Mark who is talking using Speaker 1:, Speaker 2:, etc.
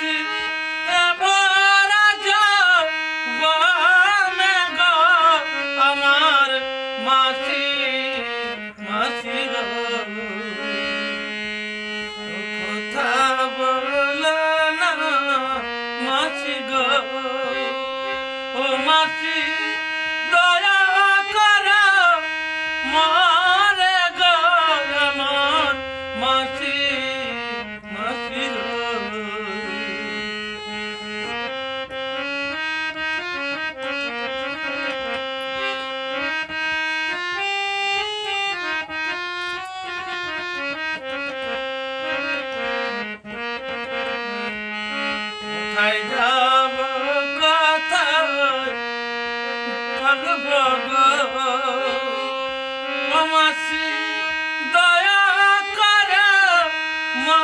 Speaker 1: মাসি এবারা যাবানে গো আমার মাসি মাসি গো কথা বলো না মাসি গো ও মাসি দয়া করো মারে গো আমার মাসি মাসি কোথায় যাব কোথায় থাকবো গো মাসি দয়া করে মা